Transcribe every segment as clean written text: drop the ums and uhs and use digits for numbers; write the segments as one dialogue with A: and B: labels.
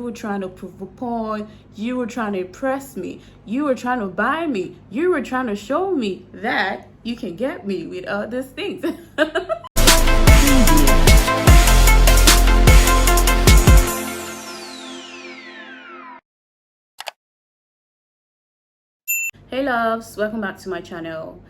A: were trying to prove a point, you were trying to impress me, you were trying to buy me, you were trying to show me that you can get me with all these things. Hey loves, welcome back to my channel.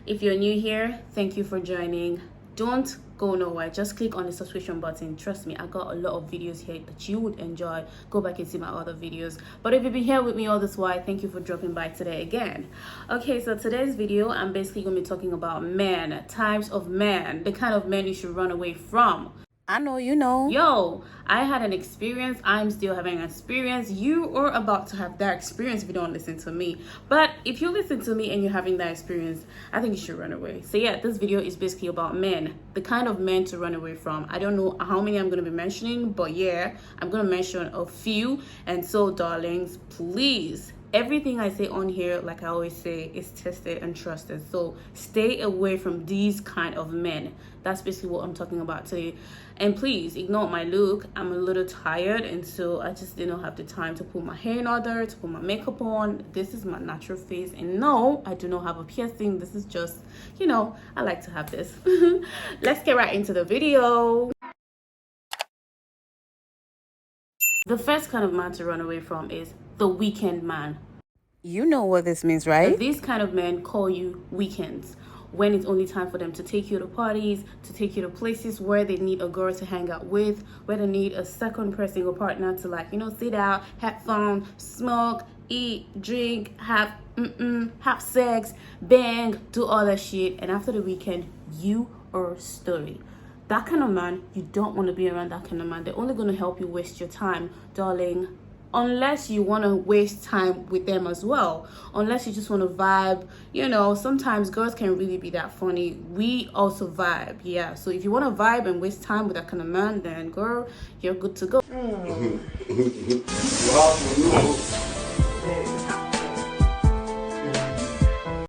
A: If you're new here, thank you for joining. Don't go nowhere, just click on the subscription button. Trust me, I got a lot of videos here that you would enjoy. Go back and see my other videos. But if you've been here with me all this while, thank you for dropping by today again. Okay, so today's video, I'm basically going to be talking about men, types of men, the kind of men you should run away from. I know you know. Yo, I had an experience. I'm still having an experience. You are about to have that experience if you don't listen to me. But if you listen to me and you're having that experience, I think you should run away. So yeah, this video is basically about men, the kind of men to run away from. I don't know how many I'm going to be mentioning, but yeah, I'm going to mention a few. And so, darlings, please, everything I say on here, like I always say, is tested and trusted. So stay away from these kind of men. That's basically what I'm talking about today. And please ignore my look. I'm a little tired, and so I just didn't have the time to put my hair in order, to put my makeup on. This is my natural face, and no, I do not have a piercing. This is just, you know, I like to have this. Let's get right into the video. The first kind of man to run away from is the weekend man. You know what this means, right? These kind of men call you weekends, when it's only time for them to take you to parties, to take you to places where they need a girl to hang out with, where they need a second person or partner to, like, you know, sit out, have fun, smoke, eat, drink, have sex, bang, do all that shit. And after the weekend, you are a story. That kind of man, you don't want to be around that kind of man. They're only going to help you waste your time, darling. Unless you want to waste time with them as well. Unless you just want to vibe. You know, sometimes girls can really be that funny. We also vibe, yeah. So if you want to vibe and waste time with that kind of man, then girl, you're good to go.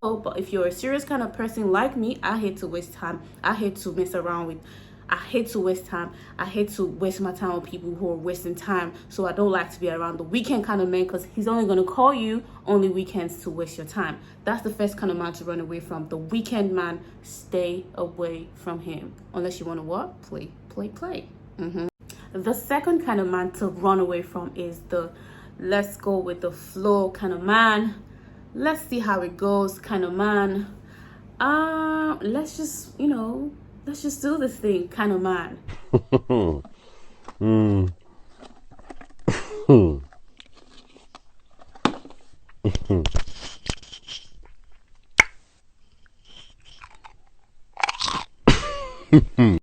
A: But if you're a serious kind of person like me, I hate to waste time. I hate to mess around with. I hate to waste time. I hate to waste my time with people who are wasting time. So I don't like to be around the weekend kind of man, because he's only going to call you only weekends to waste your time. That's the first kind of man to run away from. The weekend man, stay away from him. Unless you want to what? Play. The second kind of man to run away from is the let's go with the flow kind of man. Let's see how it goes kind of man. Let's just, you know, let's just do this thing kind of man.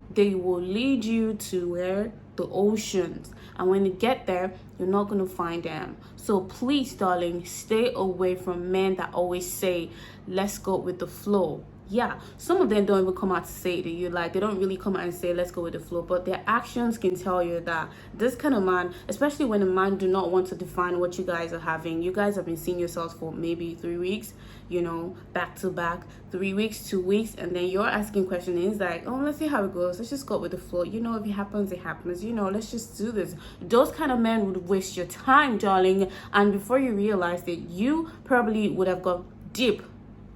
A: They will lead you to where? The oceans. And when you get there, you're not going to find them. So please, darling, stay away from men that always say, let's go with the flow. Yeah, some of them don't even come out to say it to you. Like, they don't really come out and say, let's go with the flow. But their actions can tell you that this kind of man, especially when a man do not want to define what you guys are having. You guys have been seeing yourselves for maybe 3 weeks, you know, back to back, 3 weeks, 2 weeks. And then you're asking questions. And he's like, oh, let's see how it goes. Let's just go with the flow. You know, if it happens, it happens. You know, let's just do this. Those kind of men would waste your time, darling. And before you realize it, you probably would have got deep.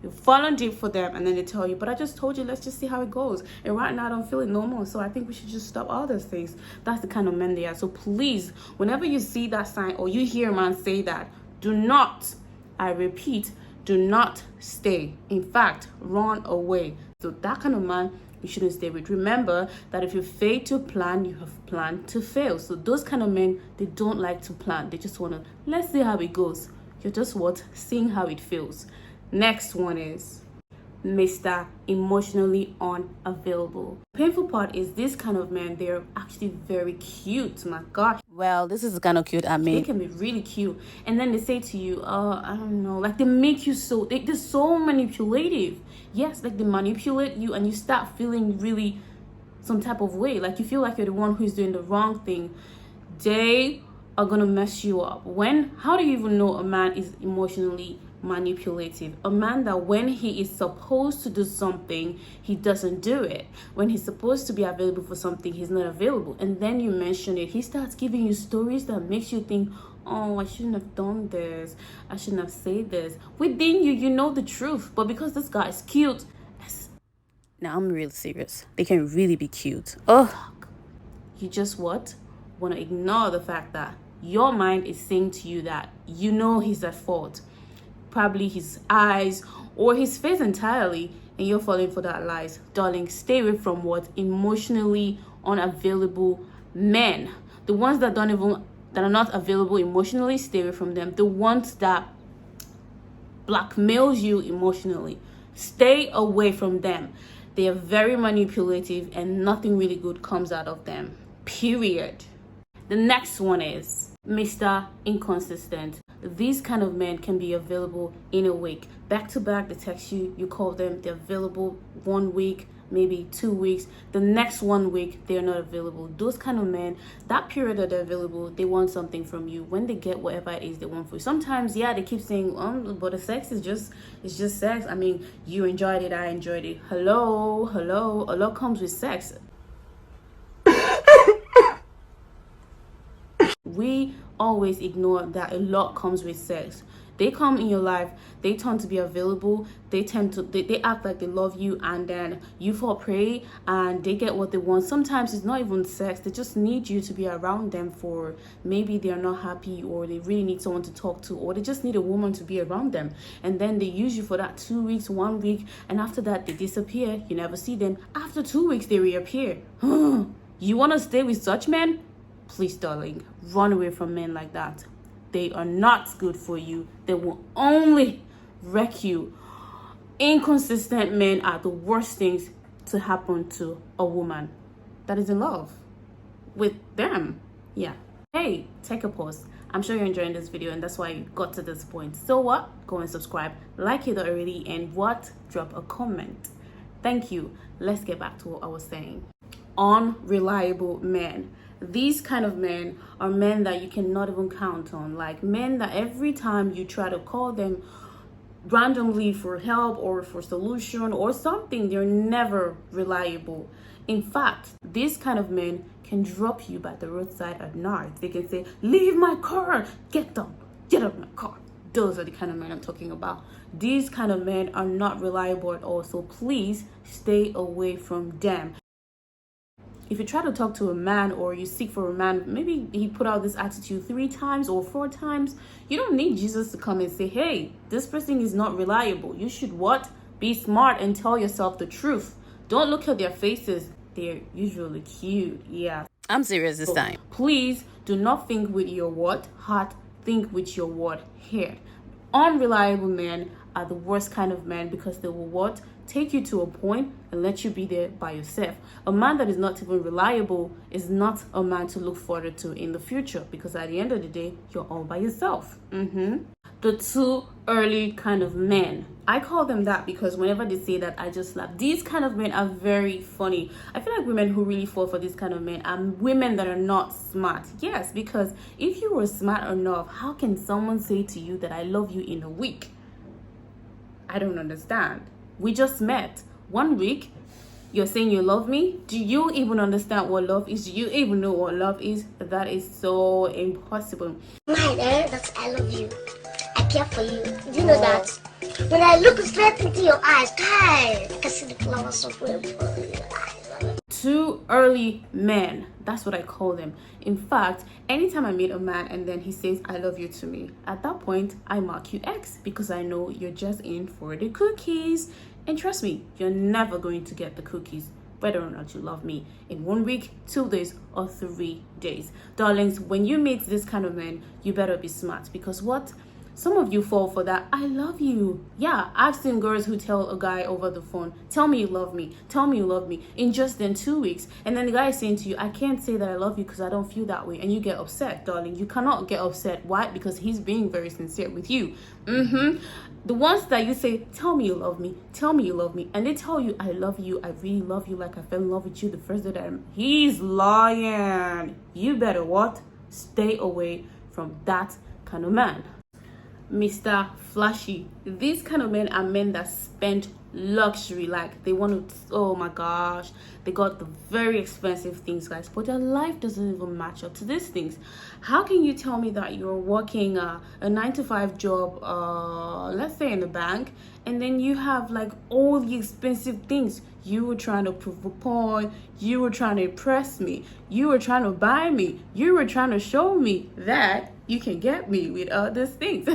A: You've fallen deep for them, and then they tell you, but I just told you, let's just see how it goes. And right now I don't feel it no more, so I think we should just stop all those things. That's the kind of men they are. So please, whenever you see that sign or you hear a man say that, do not, I repeat, do not stay. In fact, run away. So that kind of man you shouldn't stay with. Remember that if you fail to plan, you have planned to fail. So those kind of men, they don't like to plan. They just want to, let's see how it goes. You're just what? Seeing how it feels. Next one is Mr. Emotionally Unavailable. Painful part is this kind of men, they're actually very cute. My God. Well, this is kind of cute. I mean, they can be really cute. And then they say to you, I don't know, like they make you so, they're so manipulative. Yes, like they manipulate you and you start feeling really some type of way. Like you feel like you're the one who's doing the wrong thing. They are going to mess you up. How do you even know a man is emotionally manipulative. A man that when he is supposed to do something, he doesn't do it. When he's supposed to be available for something, he's not available. And then you mention it, he starts giving you stories that makes you think, oh, I shouldn't have done this, I shouldn't have said this. Within you, you know the truth, but because this guy is cute, now I'm really serious, they can really be cute. Oh, you just what? Want to ignore the fact that your mind is saying to you that you know he's at fault. Probably his eyes or his face entirely, and you're falling for that lies. Darling, stay away from what? Emotionally unavailable men. The ones that are not available emotionally, stay away from them. The ones that blackmails you emotionally, stay away from them. They are very manipulative and nothing really good comes out of them. Period. The next one is Mr. Inconsistent. These kind of men can be available in a week. Back to back, they text you, you call them, they're available 1 week, maybe 2 weeks. The next 1 week, they're not available. Those kind of men, that period that they're available, they want something from you. When they get whatever it is they want from you. Sometimes, yeah, they keep saying, but the sex is just sex. I mean, you enjoyed it, I enjoyed it. Hello. A lot comes with sex. We always ignore that a lot comes with sex. They come in your life, they tend to be available, they act like they love you, and then you fall prey and they get what they want. Sometimes it's not even sex, they just need you to be around them for maybe they're not happy, or they really need someone to talk to, or they just need a woman to be around them. And then they use you for that 2 weeks, 1 week, and after that they disappear. You never see them. After 2 weeks they reappear. You want to stay with such men? Please, darling, run away from men like that. They are not good for you. They will only wreck you. Inconsistent men are the worst things to happen to a woman that is in love with them. Yeah. Hey, take a pause. I'm sure you're enjoying this video and that's why you got to this point. So what? Go and subscribe, like it already, and what? Drop a comment. Thank you. Let's get back to what I was saying. Unreliable men. These kind of men are men that you cannot even count on. Like men that every time you try to call them randomly for help or for solution or something, they're never reliable. In fact, these kind of men can drop you by the roadside at night. They can say, leave my car, get down, get out of my car. Those are the kind of men I'm talking about. These kind of men are not reliable at all. So please stay away from them. If you try to talk to a man or you seek for a man, maybe he put out this attitude 3 times or 4 times, you don't need Jesus to come and say, hey, this person is not reliable. You should what? Be smart and tell yourself the truth. Don't look at their faces. They're usually cute. Yeah. I'm serious this time. Please do not think with your what? Heart. Think with your what? Head. Unreliable men are the worst kind of men because they will what? Take you to a point and let you be there by yourself. A man that is not even reliable is not a man to look forward to in the future, because at the end of the day, you're all by yourself. The too early kind of men. I call them that because whenever they say that, I just laugh. These kind of men are very funny. I feel like women who really fall for this kind of men are women that are not smart. Yes, because if you were smart enough, how can someone say to you that I love you in a week? I don't understand. We just met 1 week. You're saying you love me? Do you even understand what love is? Do you even know what love is? That is so impossible.
B: My dear, that's I love you. I care for you. Do you know that? When I look straight into your eyes, I can see the flowers of your eyes.
A: Too early men. That's what I call them. In fact, anytime I meet a man and then he says I love you to me, at that point I mark you X, because I know you're just in for the cookies. And trust me, you're never going to get the cookies whether or not you love me in 1 week, 2 days, or 3 days. Darlings, when you meet this kind of man, you better be smart, because what? Some of you fall for that I love you. Yeah, I've seen girls who tell a guy over the phone, tell me you love me, tell me you love me, in just then 2 weeks. And then the guy is saying to you, I can't say that I love you because I don't feel that way. And you get upset, darling. You cannot get upset. Why? Because he's being very sincere with you. The ones that you say, tell me you love me, tell me you love me, and they tell you, I love you, I really love you, like I fell in love with you the first day that he's lying. You better what? Stay away from that kind of man. Mr. Flashy. These kind of men are men that spend luxury, like they want to, oh my gosh, they got the very expensive things, guys, but their life doesn't even match up to these things. How can you tell me that you're working a 9 to 5 job, let's say in the bank, and then you have like all the expensive things? You were trying to prove a point, you were trying to impress me, you were trying to buy me, you were trying to show me that you can get me with all these things.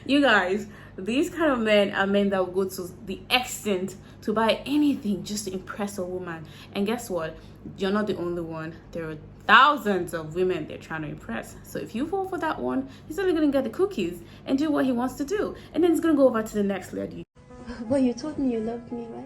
A: You guys, these kind of men are men that will go to the extent to buy anything just to impress a woman. And guess what? You're not the only one. There are thousands of women they're trying to impress. So if you fall for that one, he's only going to get the cookies and do what he wants to do. And then he's going to go over to the next lady.
C: But you told me you loved me, right?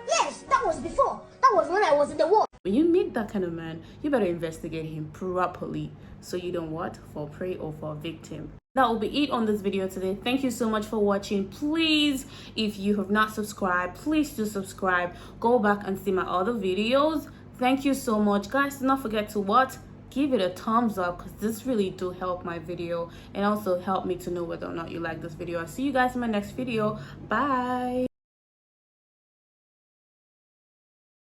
B: Yes, that was before. That was when I was in the war.
A: When you meet that kind of man, you better investigate him properly so you don't fall prey or fall victim. That will be it on this video today. Thank you so much for watching. Please, if you have not subscribed, please do subscribe. Go back and see my other videos. Thank you so much, guys. Do not forget to what? Give it a thumbs up, because this really do help my video and also help me to know whether or not you like this video. I'll see you guys in my next video. Bye.